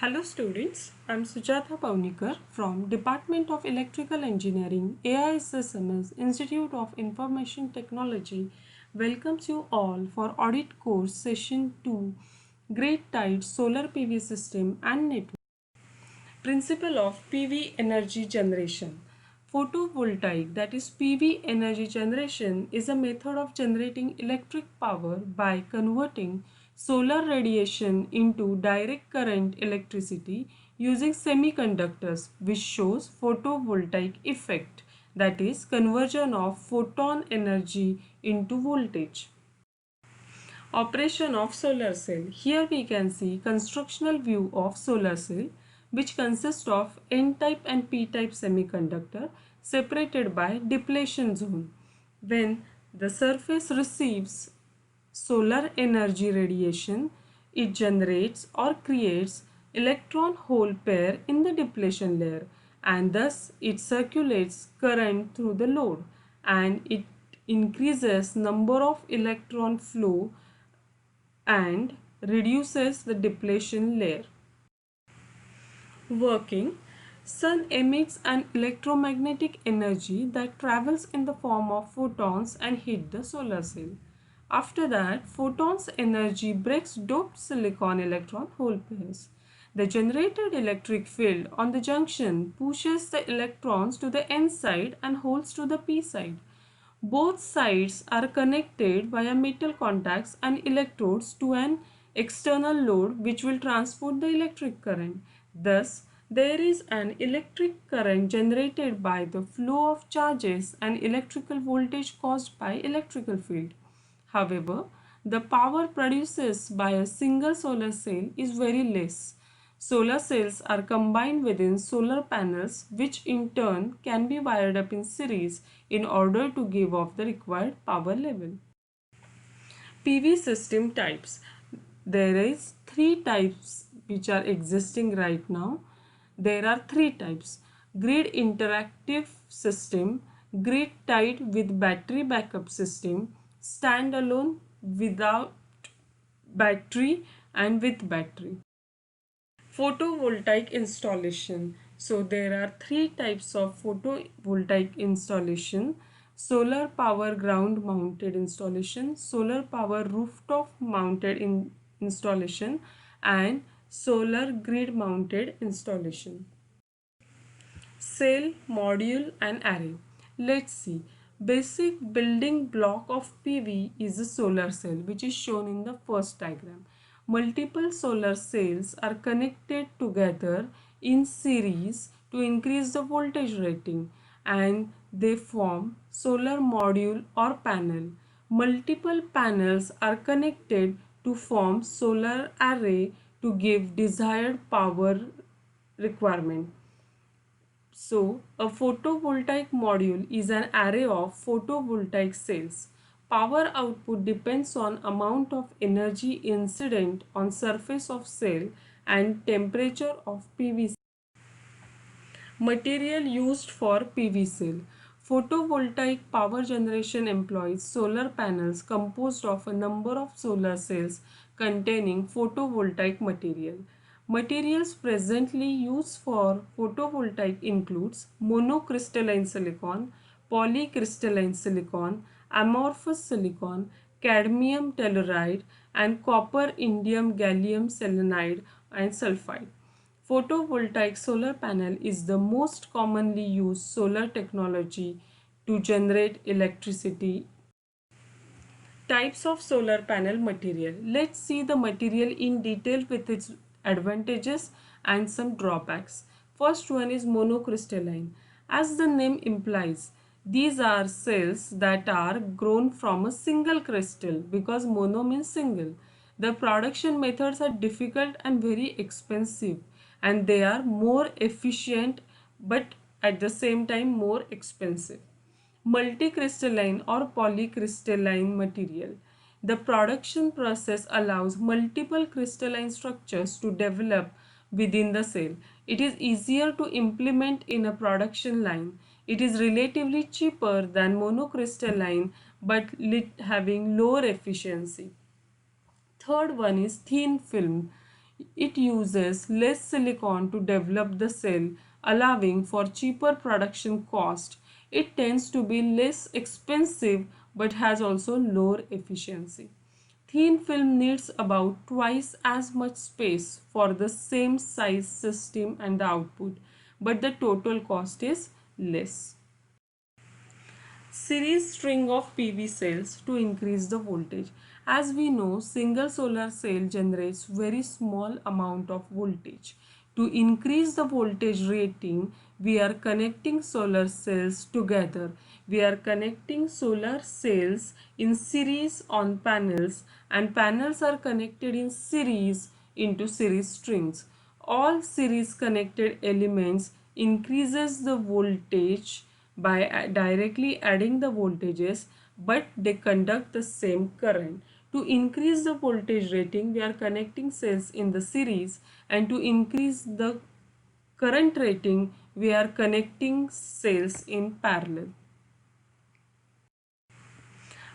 Hello students, I am Sujatha Paunikar from Department of Electrical Engineering, AISSMS Institute of Information Technology welcomes you all for Audit Course Session 2, Great Tide Solar PV System and Network. Principle of PV energy generation. Photovoltaic, that is PV energy generation, is a method of generating electric power by converting solar radiation into direct current electricity using semiconductors, which shows photovoltaic effect, that is conversion of photon energy into voltage. Operation of solar cell. Here we can see constructional view of solar cell, which consists of N-type and P-type semiconductor separated by depletion zone. When the surface receives solar energy radiation, it generates or creates electron hole pair in the depletion layer, and thus it circulates current through the load, and it increases number of electron flow and reduces the depletion layer. Working, sun emits an electromagnetic energy that travels in the form of photons and hit the solar cell. After that, photons energy breaks doped silicon electron hole pairs. The generated electric field on the junction pushes the electrons to the N side and holes to the P side. Both sides are connected via metal contacts and electrodes to an external load which will transport the electric current. Thus, there is an electric current generated by the flow of charges and electrical voltage caused by electrical field. However, the power produced by a single solar cell is very less. Solar cells are combined within solar panels, which in turn can be wired up in series in order to give off the required power level. PV system types. There is three types which are existing right now. There are three types: grid interactive system, grid tied with battery backup system, standalone without battery, and with battery. Photovoltaic installation. So there are three types of photovoltaic installation: solar power ground mounted installation, solar power rooftop mounted installation, and solar grid mounted installation. Cell, module and array. Let's see. Basic building block of PV is a solar cell, which is shown in the first diagram. Multiple solar cells are connected together in series to increase the voltage rating, and they form solar module or panel. Multiple panels are connected to form solar array to give desired power requirement. So, a photovoltaic module is an array of photovoltaic cells. Power output depends on amount of energy incident on surface of cell and temperature of PV cell. Material used for PV cell. Photovoltaic power generation employs solar panels composed of a number of solar cells containing photovoltaic material. Materials presently used for photovoltaic includes monocrystalline silicon, polycrystalline silicon, amorphous silicon, cadmium telluride, and copper indium gallium selenide and sulfide. Photovoltaic solar panel is the most commonly used solar technology to generate electricity. Types of solar panel material. Let's see the material in detail with its advantages and some drawbacks. First one is monocrystalline. As the name implies, these are cells that are grown from a single crystal, because mono means single. The production methods are difficult and very expensive, and they are more efficient but at the same time more expensive. Multicrystalline or polycrystalline material. The production process allows multiple crystalline structures to develop within the cell. It is easier to implement in a production line. It is relatively cheaper than monocrystalline but having lower efficiency. Third one is thin film. It uses less silicon to develop the cell, allowing for cheaper production cost. It tends to be less expensive but has also lower efficiency. Thin film needs about twice as much space for the same size system and the output, but the total cost is less. Series string of PV cells to increase the voltage. As we know, single solar cell generates very small amount of voltage. To increase the voltage rating, we are connecting solar cells together. We are connecting solar cells in series on panels, and panels are connected in series into series strings. All series connected elements increases the voltage by directly adding the voltages, but they conduct the same current. To increase the voltage rating, we are connecting cells in the series, and to increase the current rating, we are connecting cells in parallel.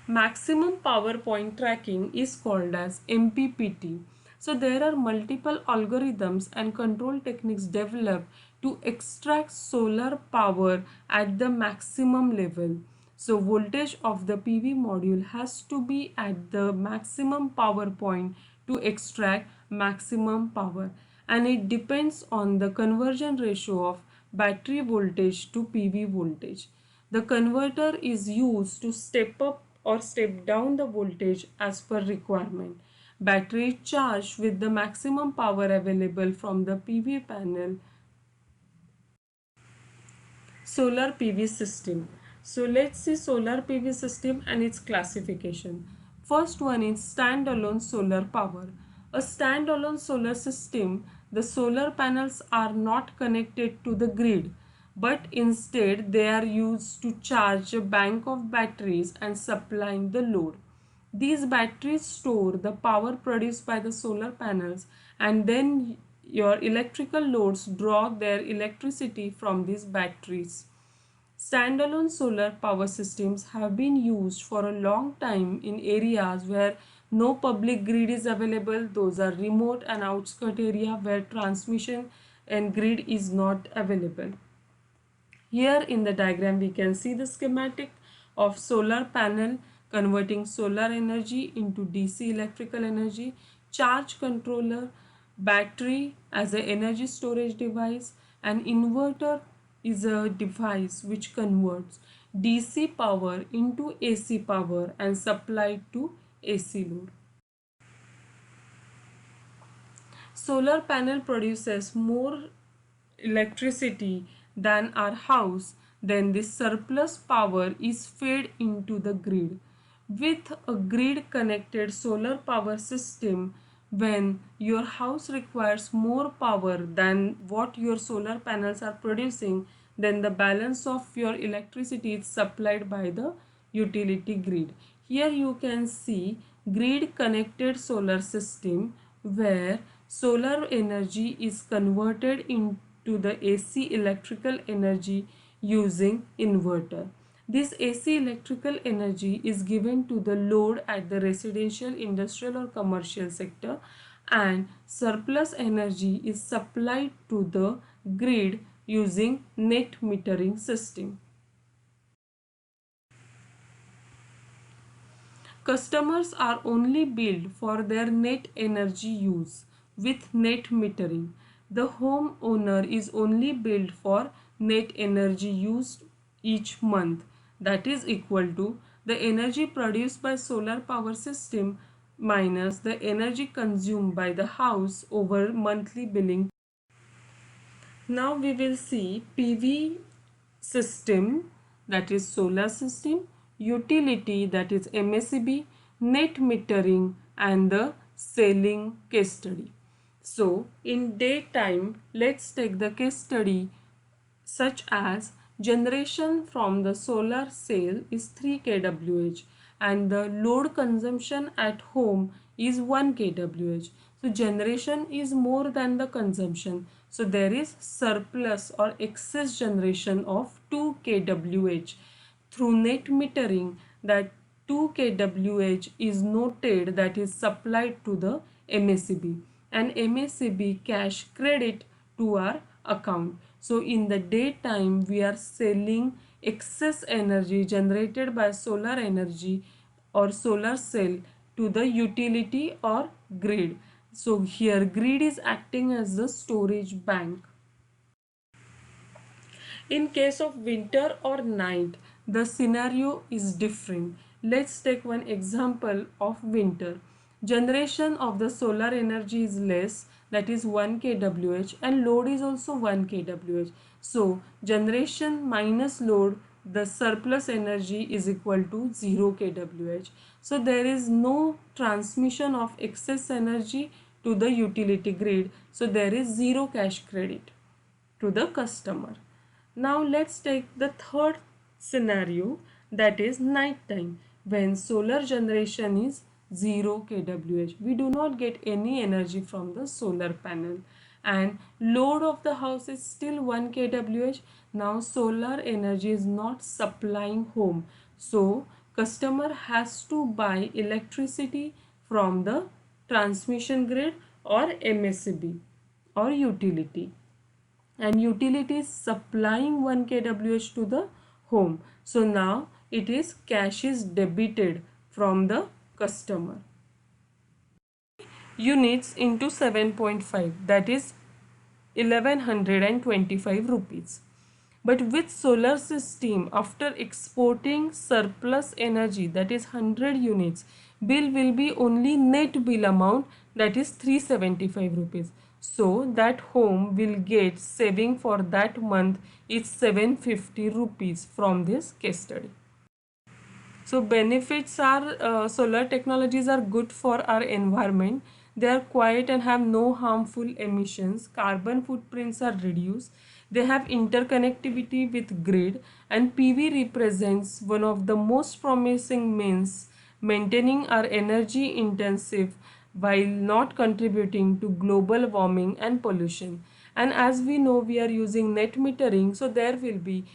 Maximum power point tracking is called as MPPT. So there are multiple algorithms and control techniques developed to extract solar power at the maximum level. So voltage of the PV module has to be at the maximum power point to extract maximum power, and it depends on the conversion ratio of battery voltage to PV voltage. The converter is used to step up or step down the voltage as per requirement. Battery is charged with the maximum power available from the PV panel. Solar PV system. So let's see solar PV system and its classification. First one is standalone solar power. A standalone solar system, the solar panels are not connected to the grid, but instead they are used to charge a bank of batteries and supplying the load. These batteries store the power produced by the solar panels, and then your electrical loads draw their electricity from these batteries. Standalone solar power systems have been used for a long time in areas where no public grid is available. Those are remote and outskirt area where transmission and grid is not available. Here in the diagram we can see the schematic of solar panel converting solar energy into DC electrical energy, charge controller, battery as an energy storage device, and inverter is a device which converts DC power into AC power and supply to AC load. Solar panel produces more electricity than our house, then this surplus power is fed into the grid. With a grid connected solar power system, when your house requires more power than what your solar panels are producing, then the balance of your electricity is supplied by the utility grid. Here you can see grid connected solar system where solar energy is converted into the AC electrical energy using inverter. This AC electrical energy is given to the load at the residential, industrial or commercial sector, and surplus energy is supplied to the grid using net metering system. Customers are only billed for their net energy use with net metering. The homeowner is only billed for net energy used each month, that is equal to the energy produced by solar power system minus the energy consumed by the house over monthly billing. Now we will see PV system, that is solar system, utility, that is MACB, net metering, and the selling case study. So in daytime, let's take the case study such as generation from the solar cell is 3 kWh and the load consumption at home is 1 kWh. So generation is more than the consumption. So there is surplus or excess generation of 2 kWh. Through net metering, that 2 kWh is noted, that is supplied to the MACB. and MACB cash credit to our account. So in the daytime we are selling excess energy generated by solar energy or solar cell to the utility or grid. So here grid is acting as the storage bank. In case of winter or night, the scenario is different. Let's take one example of winter. Generation of the solar energy is less, that is 1 kWh, and load is also 1 kWh. So generation minus load, the surplus energy is equal to 0 kWh. So there is no transmission of excess energy to the utility grid. So there is zero cash credit to the customer. Now let's take the third scenario, that is night time, when solar generation is 0 kWh. We do not get any energy from the solar panel and load of the house is still 1 kWh. Now solar energy is not supplying home. So customer has to buy electricity from the transmission grid or MACB or utility, and utility is supplying 1 kWh to the home. So now it is cash is debited from the customer. Units into 7.5, that is 1125 rupees. But with solar system, after exporting surplus energy, that is 100 units, bill will be only net bill amount, that is 375 rupees. So that home will get saving for that month is 750 rupees from this case study. So benefits are solar technologies are good for our environment. They are quiet and have no harmful emissions. Carbon footprints are reduced. They have interconnectivity with grid, and PV represents one of the most promising means maintaining our energy intensive while not contributing to global warming and pollution. And as we know, we are using net metering, so there will be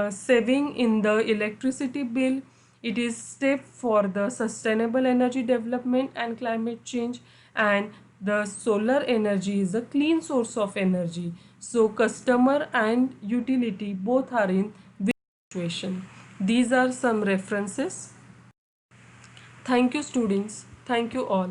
saving in the electricity bill. It is step for the sustainable energy development and climate change, and the solar energy is a clean source of energy. So customer and utility both are in win situation. These are some references. Thank you students. Thank you all.